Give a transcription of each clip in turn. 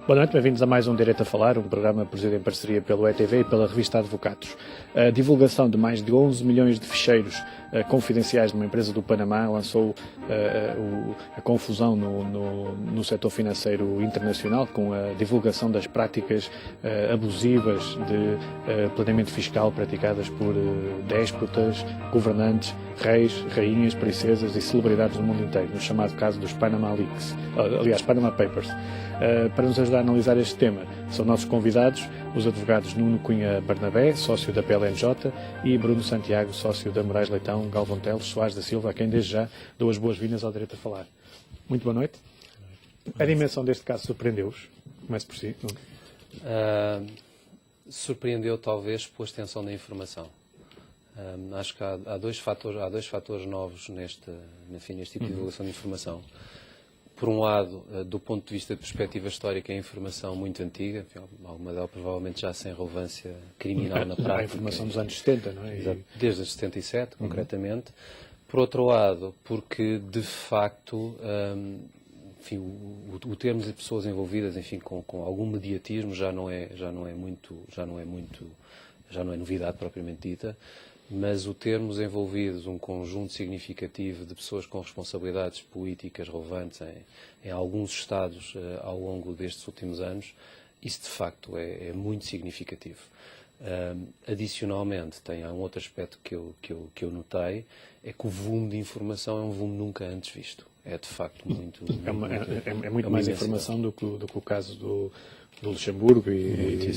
Boa noite, bem-vindos a mais um Direito a Falar, um programa produzido em parceria pelo ETV e pela revista Advocatos. A divulgação de mais de 11 milhões de ficheiros confidenciais de uma empresa do Panamá lançou a confusão no setor financeiro internacional com a divulgação das práticas abusivas de planeamento fiscal praticadas por déspotas, governantes, reis, rainhas, princesas e celebridades do mundo inteiro, no chamado caso dos Panama Leaks, aliás, Panama Papers. Para nos ajudar a analisar este tema, são nossos convidados os advogados Nuno Cunha Barnabé, sócio da PLNJ, e Bruno Santiago, sócio da Moraes Leitão Galvão Teles Soares da Silva, a quem desde já dou as boas-vindas ao Direito a Falar. Muito boa noite. A dimensão deste caso surpreendeu-vos? Comece por si. Surpreendeu talvez pela extensão da informação. Acho que há dois fatores novos neste tipo de divulgação de informação. Por um lado, do ponto de vista de perspectiva histórica, é informação muito antiga, alguma dela provavelmente já sem relevância criminal na prática. A informação dos anos 70, não é? Desde os 77, concretamente. Por outro lado, porque de facto, enfim, o termos de pessoas envolvidas, enfim, com algum mediatismo já não é novidade propriamente dita. Mas o termos envolvidos um conjunto significativo de pessoas com responsabilidades políticas relevantes em alguns Estados ao longo destes últimos anos, isso de facto é muito significativo. Adicionalmente, tem um outro aspecto que eu notei, é que o volume de informação é um volume nunca antes visto. É de facto muito mais informação do que o caso do Luxemburgo e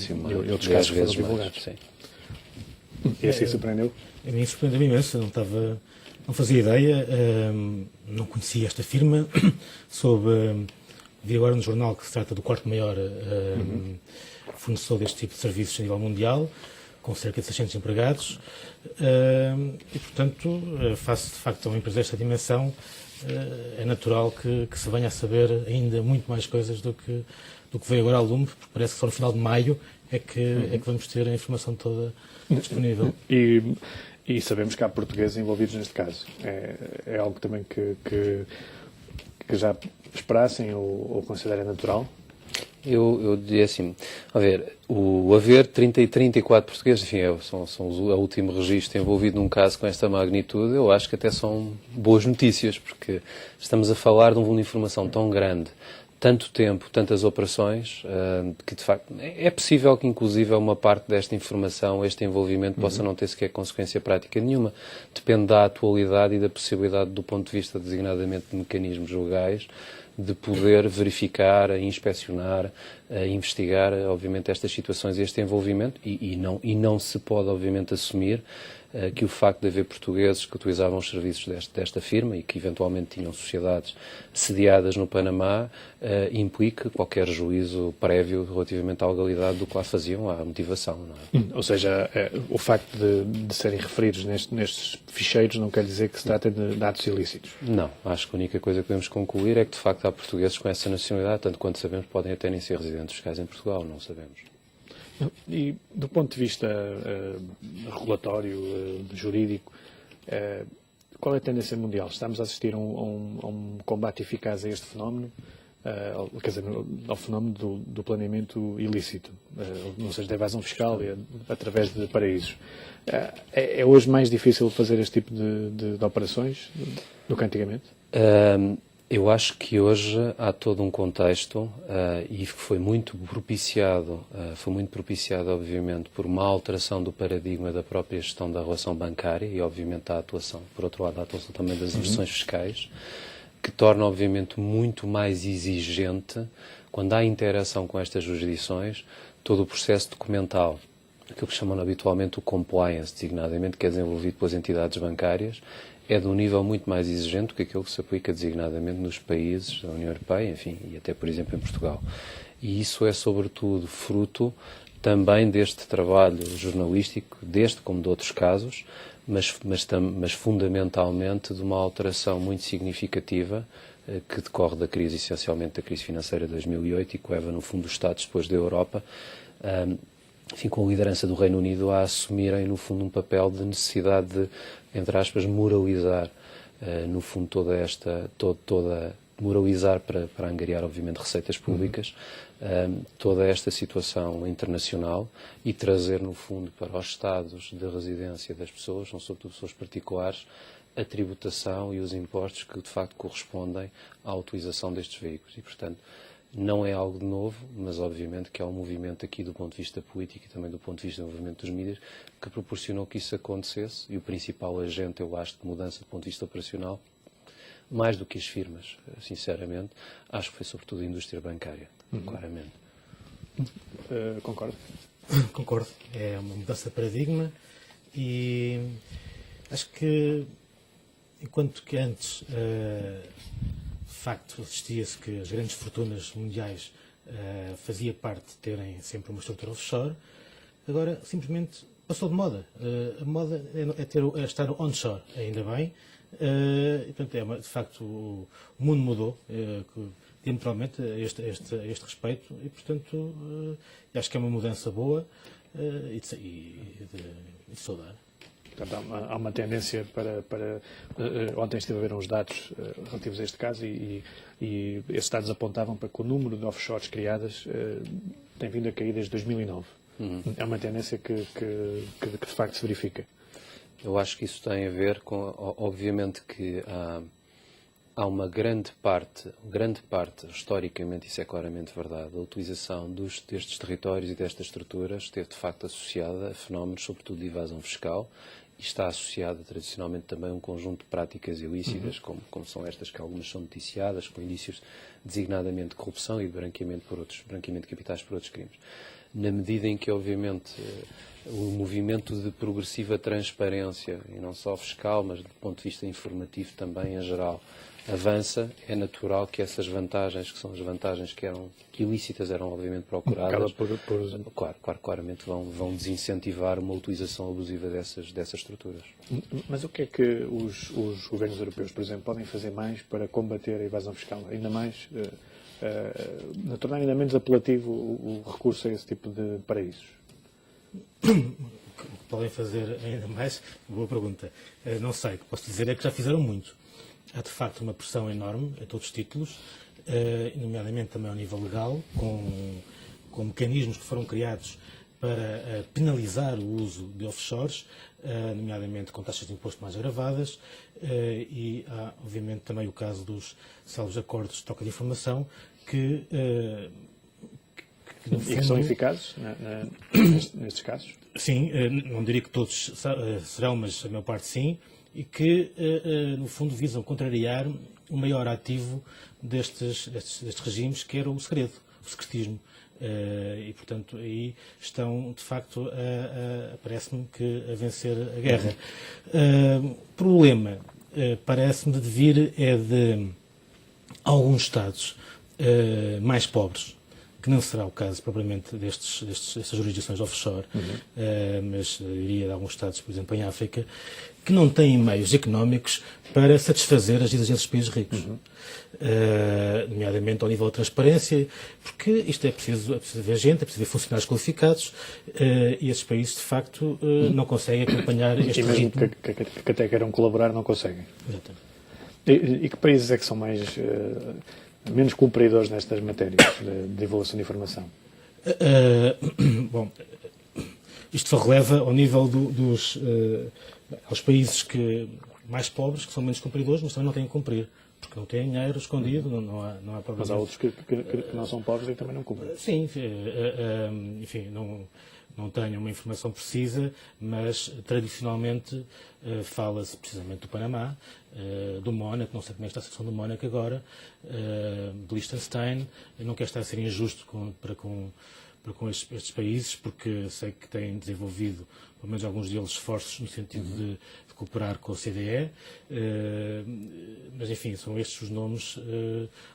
outros casos que foram divulgados. Sim. E assim surpreendeu? A mim surpreendeu imenso, não fazia ideia, não conhecia esta firma, vi agora no jornal que se trata do quarto maior fornecedor deste tipo de serviços a nível mundial, com cerca de 600 empregados, e portanto, face de facto a uma empresa desta dimensão, é natural que se venha a saber ainda muito mais coisas do que veio agora ao lume, porque parece que só no final de maio é que vamos ter a informação toda disponível. E sabemos que há portugueses envolvidos neste caso. É algo também que já esperassem ou considerem natural? Eu diria assim, haver 30 e 34 portugueses, enfim, são o último registro envolvido num caso com esta magnitude, eu acho que até são boas notícias, porque estamos a falar de um volume de informação tão grande, tanto tempo, tantas operações, que de facto é possível que inclusive uma parte desta informação, este envolvimento, possa não ter sequer consequência prática nenhuma. Depende da atualidade e da possibilidade, do ponto de vista designadamente de mecanismos legais, de poder verificar, inspecionar, investigar, obviamente, estas situações e este envolvimento, e não se pode, obviamente, assumir que o facto de haver portugueses que utilizavam os serviços desta firma e que eventualmente tinham sociedades sediadas no Panamá implique qualquer juízo prévio relativamente à legalidade do que lá faziam, à motivação. Não é? Ou seja, o facto de serem referidos nestes ficheiros não quer dizer que se trata de atos ilícitos? Não, acho que a única coisa que podemos concluir é que de facto há portugueses com essa nacionalidade, tanto quanto sabemos, podem até nem ser residentes fiscais em Portugal, não sabemos. E do ponto de vista regulatório, jurídico, qual é a tendência mundial? Estamos a assistir a um combate eficaz a este fenómeno, quer dizer, ao fenómeno do planeamento ilícito, ou seja, da evasão fiscal através de paraísos. É hoje mais difícil fazer este tipo de operações do que antigamente? Eu acho que hoje há todo um contexto e foi muito propiciado, obviamente, por uma alteração do paradigma da própria gestão da relação bancária e, obviamente, a atuação, por outro lado, a atuação também das instruções fiscais, que torna, obviamente, muito mais exigente, quando há interação com estas jurisdições, todo o processo documental, aquilo que chamam habitualmente o compliance, designadamente, que é desenvolvido pelas entidades bancárias, é de um nível muito mais exigente do que aquilo que se aplica designadamente nos países da União Europeia, enfim, e até, por exemplo, em Portugal. E isso é, sobretudo, fruto também deste trabalho jornalístico, deste como de outros casos, mas fundamentalmente de uma alteração muito significativa que decorre da crise, essencialmente da crise financeira de 2008 e que leva, no fundo, os Estados, depois da Europa, enfim, com a liderança do Reino Unido, a assumirem, no fundo, um papel de necessidade de, entre aspas, moralizar, no fundo, toda moralizar para angariar, obviamente, receitas públicas, toda esta situação internacional e trazer, no fundo, para os estados de residência das pessoas, são sobretudo pessoas particulares, a tributação e os impostos que, de facto, correspondem à utilização destes veículos. E, portanto, não é algo de novo, mas, obviamente, que há um movimento aqui do ponto de vista político e também do ponto de vista do movimento dos mídias que proporcionou que isso acontecesse e o principal agente, eu acho, de mudança do ponto de vista operacional, mais do que as firmas, sinceramente, acho que foi sobretudo a indústria bancária, claramente. Concordo. Concordo. É uma mudança de paradigma e acho que, enquanto que antes, de facto, assistia-se que as grandes fortunas mundiais fazia parte de terem sempre uma estrutura offshore, agora simplesmente passou de moda. A moda é estar onshore, ainda bem. E, portanto, de facto, o mundo mudou diametralmente a este respeito e, portanto, acho que é uma mudança boa e de saudar. Portanto, há uma tendência para ontem estive a ver uns dados relativos a este caso e esses dados apontavam para que o número de offshores criadas tem vindo a cair desde 2009. É uma tendência que de facto se verifica. Eu acho que isso tem a ver com, obviamente, que há uma grande parte, historicamente, isso é claramente verdade, a utilização destes territórios e destas estruturas esteve, de facto, associada a fenómenos, sobretudo de evasão fiscal, e está associada, tradicionalmente, também a um conjunto de práticas ilícitas, como são estas que algumas são noticiadas, com indícios designadamente de corrupção e de branqueamento de capitais por outros crimes. Na medida em que, obviamente, o movimento de progressiva transparência, e não só fiscal, mas do ponto de vista informativo também em geral, avança, é natural que essas vantagens, que são as vantagens que ilícitas eram obviamente procuradas, claramente vão desincentivar uma utilização abusiva dessas estruturas. Mas o que é que os governos europeus, por exemplo, podem fazer mais para combater a evasão fiscal? Ainda mais, tornar ainda menos apelativo o recurso a esse tipo de paraísos? O que podem fazer ainda mais? Boa pergunta. Não sei. O que posso dizer é que já fizeram muito. Há, de facto, uma pressão enorme a todos os títulos, nomeadamente também ao nível legal, com mecanismos que foram criados para penalizar o uso de offshores, nomeadamente com taxas de imposto mais agravadas, e há, obviamente, também o caso dos célebres acordos de troca de informação, que no fundo, e que são eficazes nestes casos? Sim, não diria que todos serão, mas a maior parte sim, e que, no fundo, visam contrariar o maior ativo destes regimes, que era o segredo, o secretismo. E, portanto, aí estão, de facto, parece-me que a vencer a guerra. O problema, parece-me, de vir é de alguns Estados mais pobres, que não será o caso, propriamente, destas jurisdições offshore, mas iria de alguns Estados, por exemplo, em África, que não têm meios económicos para satisfazer as exigências dos países ricos. Nomeadamente ao nível da transparência, porque isto é preciso ver gente, é preciso ver funcionários qualificados, e esses países, de facto, não conseguem acompanhar este ritmo. E mesmo ritmo. que até queiram colaborar, não conseguem. Exatamente. E que países é que são menos cumpridores nestas matérias de divulgação de informação? Bom, isto só releva ao nível aos países mais pobres, que são menos cumpridores, mas também não têm que cumprir, porque não têm dinheiro escondido, não há problema. Mas há outros que não são pobres e também não cumprem. Sim, enfim, não tenho uma informação precisa, mas tradicionalmente fala-se precisamente do Panamá, do Mónaco, não sei como é que está a situação do Mónaco agora, de Liechtenstein. Eu não quero estar a ser injusto para com estes países, porque sei que têm desenvolvido, pelo menos alguns deles, esforços no sentido de cooperar com a OCDE, mas enfim, são estes os nomes,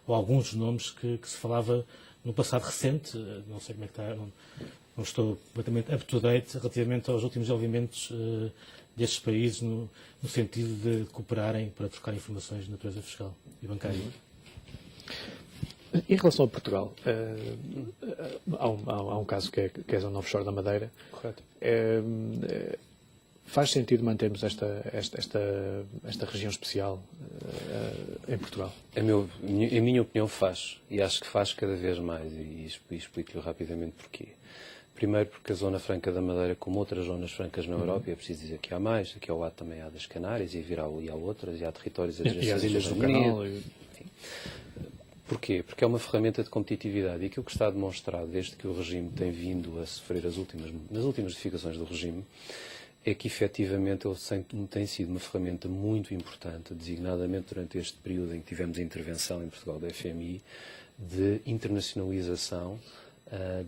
ou alguns dos nomes que se falava no passado recente. Não sei como é que está, não estou completamente up-to-date relativamente aos últimos desenvolvimentos destes países no sentido de cooperarem para trocar informações de natureza fiscal e bancária. Em relação a Portugal, há um caso que é a zona offshore da Madeira. Correto. Faz sentido mantermos esta região especial em Portugal? Em minha opinião faz, e acho que faz cada vez mais, e explico-lhe rapidamente porquê. Primeiro porque a Zona Franca da Madeira, como outras zonas francas na Europa, e é preciso dizer que há mais, aqui ao lado também há das Canárias, e há outras, e há territórios adjacentes. E as Ilhas do Canal. Porquê? Porque é uma ferramenta de competitividade, e aquilo que está demonstrado desde que o regime tem vindo a sofrer nas últimas modificações do regime, é que efetivamente ele tem sido uma ferramenta muito importante, designadamente durante este período em que tivemos a intervenção em Portugal da FMI, de internacionalização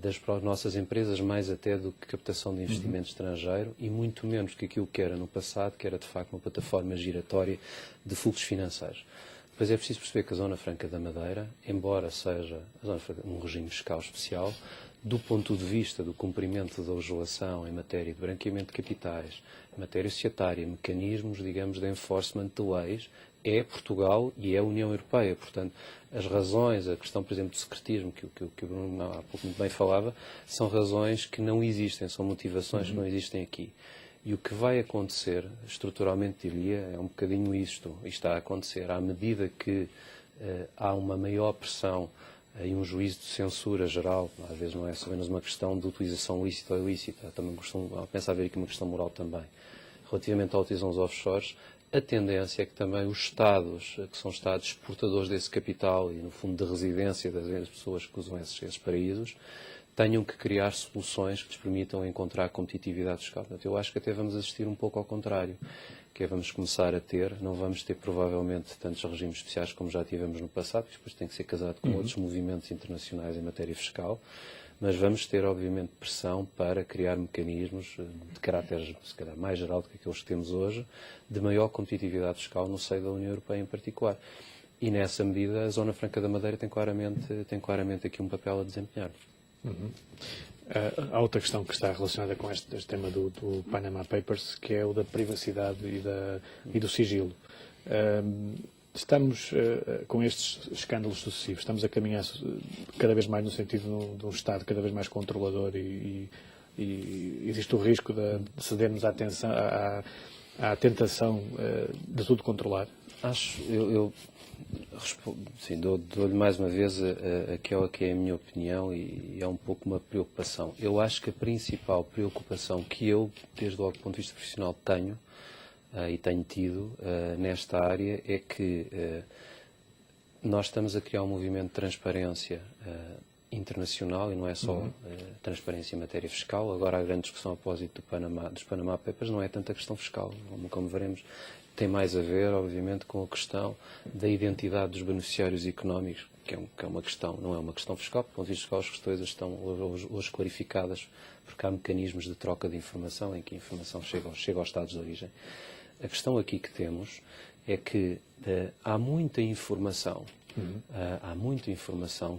das nossas empresas, mais até do que captação de investimento estrangeiro, e muito menos que aquilo que era no passado, que era de facto uma plataforma giratória de fluxos financeiros. Depois é preciso perceber que a Zona Franca da Madeira, embora seja um regime fiscal especial, do ponto de vista do cumprimento da legislação em matéria de branqueamento de capitais, em matéria societária, mecanismos, digamos, de enforcement de leis, é Portugal e é a União Europeia. Portanto, as razões, a questão, por exemplo, do secretismo, que o Bruno há pouco muito bem falava, são razões que não existem, são motivações que não existem aqui. E o que vai acontecer, estruturalmente diria, é um bocadinho isto está a acontecer. À medida que há uma maior pressão e um juízo de censura geral, às vezes não é só apenas uma questão de utilização lícita ou ilícita, também penso haver aqui uma questão moral também. Relativamente à utilização dos offshores, a tendência é que também os Estados, que são Estados exportadores desse capital e, no fundo, de residência das pessoas que usam esses paraísos, tenham que criar soluções que lhes permitam encontrar competitividade fiscal. Portanto, eu acho que até vamos assistir um pouco ao contrário, que é vamos começar a ter, não vamos ter provavelmente tantos regimes especiais como já tivemos no passado, que depois tem que ser casado com outros movimentos internacionais em matéria fiscal, mas vamos ter, obviamente, pressão para criar mecanismos de caráter, se calhar, mais geral do que aqueles que temos hoje, de maior competitividade fiscal no seio da União Europeia em particular. E, nessa medida, a Zona Franca da Madeira tem claramente aqui um papel a desempenhar. Há outra questão que está relacionada com este tema do Panama Papers, que é o da privacidade e do sigilo. Estamos, com estes escândalos sucessivos, estamos a caminhar cada vez mais no sentido de um Estado cada vez mais controlador e existe o risco de cedermos à tentação de tudo controlar? Sim, dou-lhe mais uma vez aquela que é a minha opinião e é um pouco uma preocupação. Eu acho que a principal preocupação que eu, desde logo do ponto de vista profissional, tenho e tenho tido nesta área é que nós estamos a criar um movimento de transparência internacional e não é só transparência em matéria fiscal. Agora a grande discussão a propósito dos Panama Papers não é tanto a questão fiscal, como veremos. Tem mais a ver, obviamente, com a questão da identidade dos beneficiários económicos, que é uma questão, não é uma questão fiscal, do ponto de vista fiscal as questões estão hoje clarificadas, porque há mecanismos de troca de informação em que a informação chega aos Estados de origem. A questão aqui que temos é que há muita informação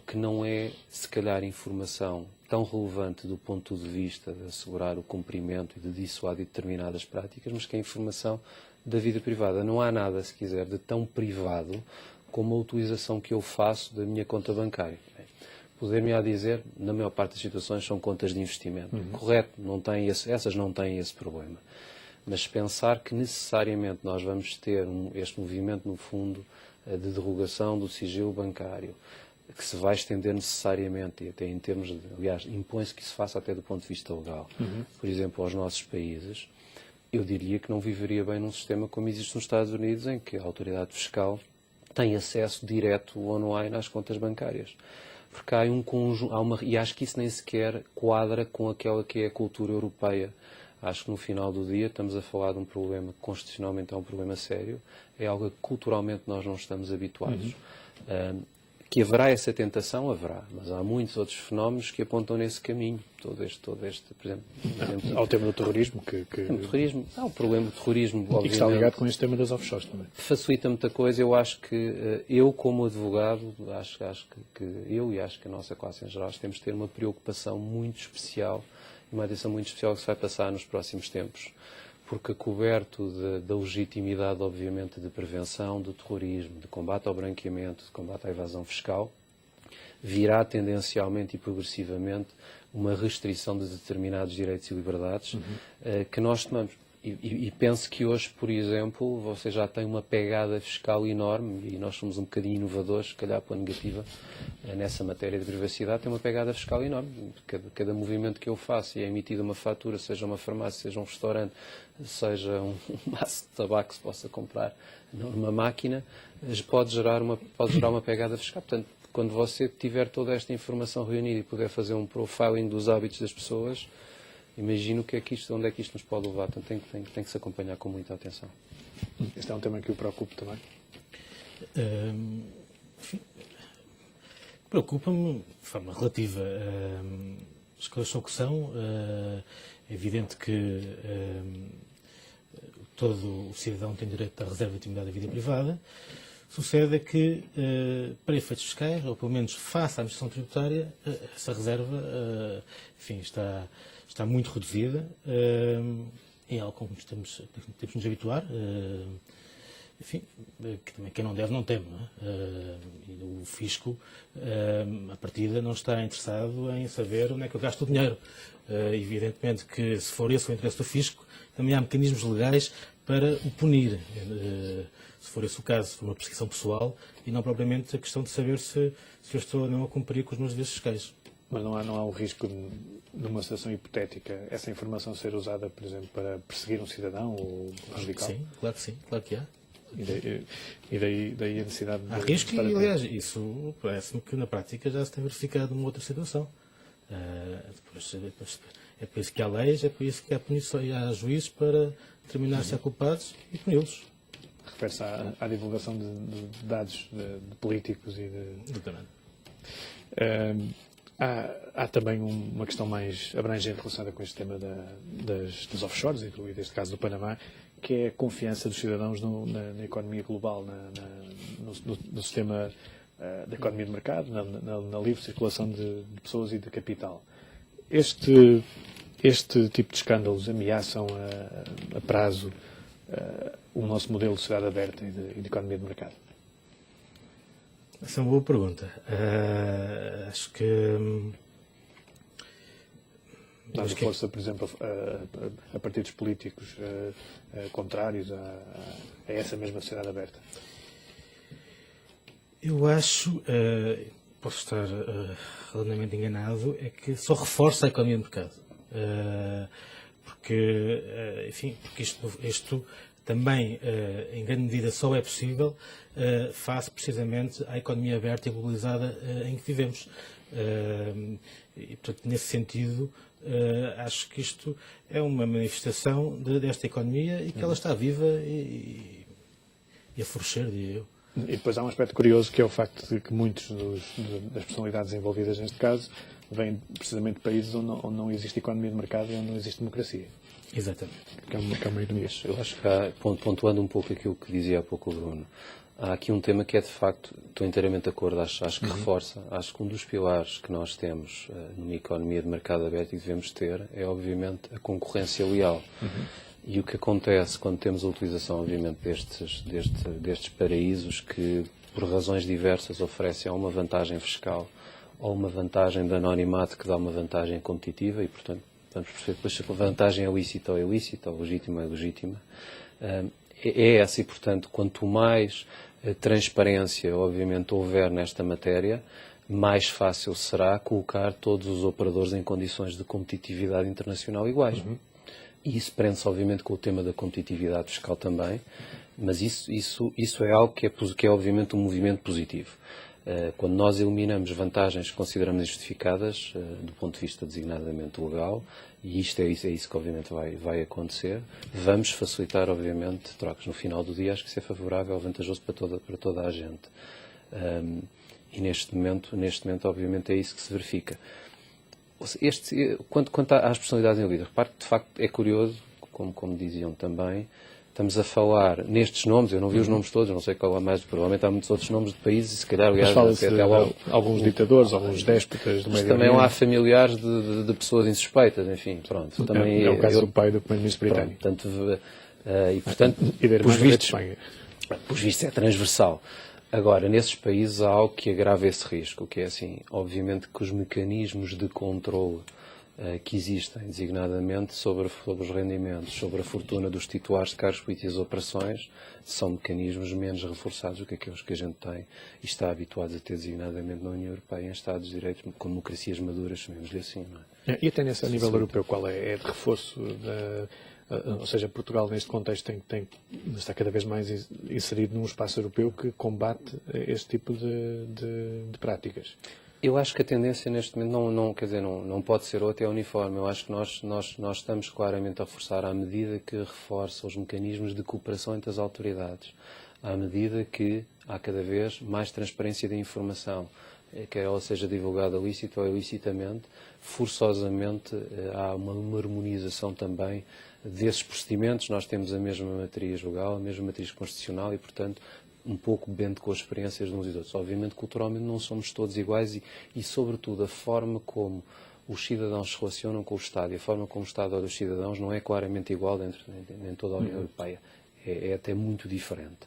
que não é, se calhar, informação tão relevante do ponto de vista de assegurar o cumprimento e de dissuadir determinadas práticas, mas que é informação da vida privada. Não há nada, se quiser, de tão privado como a utilização que eu faço da minha conta bancária. Poder-me-á dizer, na maior parte das situações, são contas de investimento. Correto, essas não têm esse problema. Mas pensar que necessariamente nós vamos ter este movimento, no fundo, de derrogação do sigilo bancário, que se vai estender necessariamente, e até em termos de, aliás, impõe-se que se faça até do ponto de vista legal, por exemplo, aos nossos países, eu diria que não viveria bem num sistema como existe nos Estados Unidos, em que a autoridade fiscal tem acesso direto online às contas bancárias. Porque há um conjunto, e acho que isso nem sequer quadra com aquela que é a cultura europeia. Acho que no final do dia estamos a falar de um problema que constitucionalmente é um problema sério, é algo que culturalmente nós não estamos habituados. Que haverá essa tentação, haverá, mas há muitos outros fenómenos que apontam nesse caminho. Todo este por exemplo... Ao tema do terrorismo, o problema do terrorismo, obviamente, e que está ligado com este tema das offshores também. Facilita muita coisa. Eu acho que eu, como advogado, acho que eu e acho que a nossa classe em geral temos de ter uma preocupação muito especial, uma atenção muito especial que se vai passar nos próximos tempos. Porque coberto da legitimidade, obviamente, de prevenção do terrorismo, de combate ao branqueamento, de combate à evasão fiscal, virá tendencialmente e progressivamente uma restrição de determinados direitos e liberdades que nós tomamos. E penso que hoje, por exemplo, você já tem uma pegada fiscal enorme, e nós somos um bocadinho inovadores, se calhar pela negativa, nessa matéria de privacidade, tem uma pegada fiscal enorme. Cada movimento que eu faço e é emitida uma fatura, seja uma farmácia, seja um restaurante, seja um maço de tabaco que se possa comprar numa máquina, pode gerar uma pegada fiscal. Portanto, quando você tiver toda esta informação reunida e puder fazer um profiling dos hábitos das pessoas, imagino onde é que isto nos pode levar. Portanto, tem que se acompanhar com muita atenção. Este é um tema que o preocupa também? Enfim, preocupa-me de forma relativa. As coisas são o que são. É evidente que todo o cidadão tem direito à reserva de intimidade da vida privada. Sucede que, para efeitos fiscais, ou pelo menos face à administração tributária, essa reserva enfim, está muito reduzida. É algo com que temos de nos habituar. Enfim, que também quem não deve não teme. Não é? E o fisco, à partida, não está interessado em saber onde é que eu gasto o dinheiro. Evidentemente que, se for esse o interesse do fisco, também há mecanismos legais para o punir. Se for esse o caso, se for uma perseguição pessoal, e não propriamente a questão de saber se eu estou ou não a cumprir com os meus deveres fiscais. Mas não há um risco, numa situação hipotética, essa informação ser usada, por exemplo, para perseguir um cidadão ou radical? Sim, claro que sim, claro que há. E daí a necessidade de... Há risco e, aliás, isso parece-me que na prática já se tem verificado numa outra situação. Depois, é por isso que há leis, é por isso que há punições, há juízes para determinar se há culpados e puni-los. Refere-se à divulgação de dados de políticos e de... Exatamente. Há também uma questão mais abrangente relacionada com este tema dos offshores, incluído este caso do Panamá, que é a confiança dos cidadãos na economia global, no sistema da economia de mercado, na livre circulação de pessoas e de capital. Este tipo de escândalos ameaçam a prazo o nosso modelo de sociedade aberta e de economia de mercado? Essa é uma boa pergunta. Acho que... Dando força, por exemplo, a partidos políticos contrários a essa mesma sociedade aberta? Eu acho, posso estar relativamente enganado, é que só reforça a economia de mercado. Porque isto também, em grande medida, só é possível face precisamente à economia aberta e globalizada em que vivemos. E, portanto, nesse sentido, acho que isto é uma manifestação desta economia e que ela está viva e a florescer, diria eu. E depois há um aspecto curioso, que é o facto de que muitos das personalidades envolvidas neste caso vêm precisamente de países onde não existe economia de mercado e onde não existe democracia. Exatamente. Que é uma ironia. Eu acho que há, pontuando um pouco aquilo que dizia há pouco o Bruno, há aqui um tema que é de facto, estou inteiramente de acordo, acho que reforça, acho que um dos pilares que nós temos numa economia de mercado aberto e que devemos ter é obviamente a concorrência leal. E o que acontece quando temos a utilização, obviamente, destes paraísos que, por razões diversas, oferecem ou uma vantagem fiscal ou uma vantagem de anonimato que dá uma vantagem competitiva e, portanto, vamos perceber depois se a vantagem é lícita ou ilícita, ou legítima ou ilegítima. É essa e, portanto, quanto mais transparência, obviamente, houver nesta matéria, mais fácil será colocar todos os operadores em condições de competitividade internacional iguais. E isso prende-se, obviamente, com o tema da competitividade fiscal também, mas isso é algo que é obviamente, um movimento positivo. Quando nós eliminamos vantagens que consideramos injustificadas, do ponto de vista designadamente legal, e isto é isso que, obviamente, vai acontecer, vamos facilitar, obviamente, trocas. No final do dia, acho que isso é favorável, vantajoso para toda a gente. E neste momento, obviamente, é isso que se verifica. Quanto às personalidades em líder, repare que de facto é curioso, como diziam também, estamos a falar nestes nomes, eu não vi os nomes todos, não sei qual é mais, provavelmente há muitos outros nomes de países, e se calhar, aliás, fala-se de alguns ditadores, alguns déspotas do meio também há familiares de pessoas insuspeitas, enfim, pronto. Também é o caso do pai do primeiro-ministro britânico. Portanto, e da irmã de Espanha. Pelos vistos é transversal. Agora, nesses países há algo que agrava esse risco, que é assim, obviamente que os mecanismos de controle que existem, designadamente sobre os rendimentos, sobre a fortuna dos titulares de cargos políticos e operações, são mecanismos menos reforçados do que aqueles que a gente tem e está habituado a ter designadamente na União Europeia em Estados de Direito, com democracias maduras, chamemos-lhe assim, não é? E até nesse a nível europeu, qual é? É de reforço ou seja, Portugal neste contexto está cada vez mais inserido num espaço europeu que combate este tipo de práticas. Eu acho que a tendência neste momento não pode ser outra, é uniforme. Eu acho que nós estamos claramente a reforçar à medida que reforça os mecanismos de cooperação entre as autoridades, à medida que há cada vez mais transparência da informação, quer ela seja divulgada lícita ou ilicitamente, forçosamente há uma harmonização também desses procedimentos. Nós temos a mesma matriz legal, a mesma matriz constitucional e, portanto, um pouco bebendo com as experiências de uns e dos outros. Obviamente, culturalmente, não somos todos iguais e, sobretudo, a forma como os cidadãos se relacionam com o Estado e a forma como o Estado olha os cidadãos não é claramente igual em toda a União Europeia. É até muito diferente.